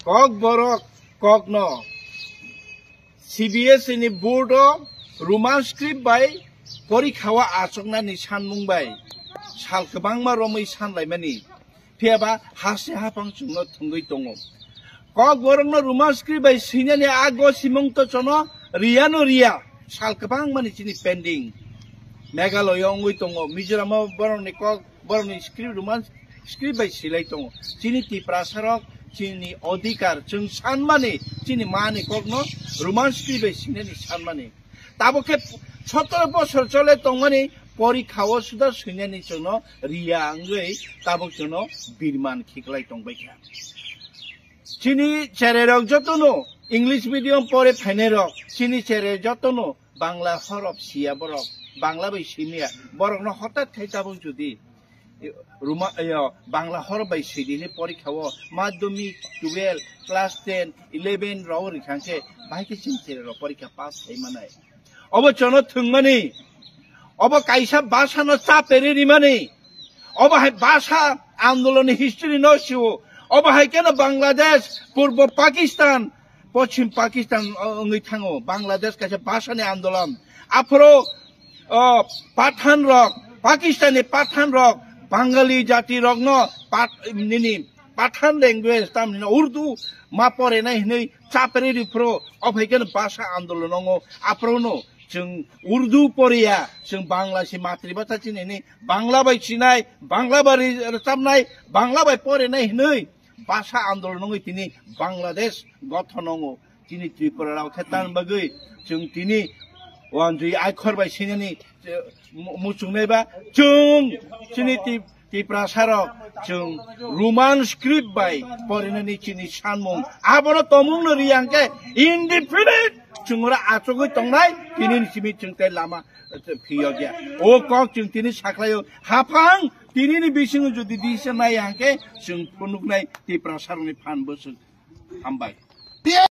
kok borok kok no CBSE ni board Roman script by porikhawa asokna ni sanmung by sal kebangma romoi sanlaimani phiaba hase hapang chungno thungoi tongo kok borok no Roman script by sinani ago simong to chono riano ria sal kebangma ni chini pending Meghalaya ongoi tongo Mizoram borok ni kok borok ni script Roman script by silai tongo chini tiprasarok chini odhikar chung sanmani chini mani kokno Roman script by sinani sanmani taboke 17 বছর চলে তংমানি পরীক্ষাও সুদা সুইনানি জন্য রিয়া আঙ্গৈ তাবক জন্য বিরমান খিকলাই তংবাইখা চিনি চেরেরক যতনো English medium পরে ফাইনেরক চিনি চেরে যতনো বাংলা হরফ সিয়া বরক বাংলা বাই সিমিয়া বরকনো হঠাৎ থাইতাবক যদি রুমা বাংলা হরফ বাই সিদিলে পরীক্ষাও মাধ্যমিক 12 ক্লাস 10 11 রাও রিখাংকে বাইকে চিনি চেরের পরীক্ষা পাস থাইমানাই अब चनो थुंगमनी अब काइसा भाषा न चापेरि रिमनी अब हाय भाषा आंदोलन हिस्ट्री न सिओ अब हाय केन बांग्लादेश पूर्व पाकिस्तान पश्चिम पाकिस्तान अंगै थांगो बांग्लादेश कासे भाषानि आंदोलन आफरो पाठान रक पाकिस्तानी पाठान रक बांगाली जाति रक न निनि पाठान लैंग्वेज तामनि उर्दू मा परे नाय नै चापेरि रिफ्रो अब हाय केन भाषा आंदोलन न आफरो न जों उर्दू पढ़िया जों बांग्ला से मातृभाषा चिनायनि बांग्ला बाय चिनाय बांग्ला बारि रोजाबनाय बांग्ला बाय पढ़नाय नै भाषा आंदोलन तिनि बांग्लादेश गठन तिनि त्रिपुरा राव खेतान बागै जों तिनि वान दुइ आखर बाय सिनानि मुसुंनायबा जों तिनि त्रिपुरा सारक जों रोमान स्क्रिप्ट बाय पढ़नायनि तिनि सानमुं आबनो तमुंनो रियांके इनडिफिनिट चुंगरा आचोगै तंनाय तिनि सिमि चुंते लामा फियोगिया ओ कक चुं तिनि साखलायो हाफां तिनि बिसिङो जुदि दिसे नाय आंके जों फुनुकनाय त्रिपुरा सारनि फान बोसो हामबाय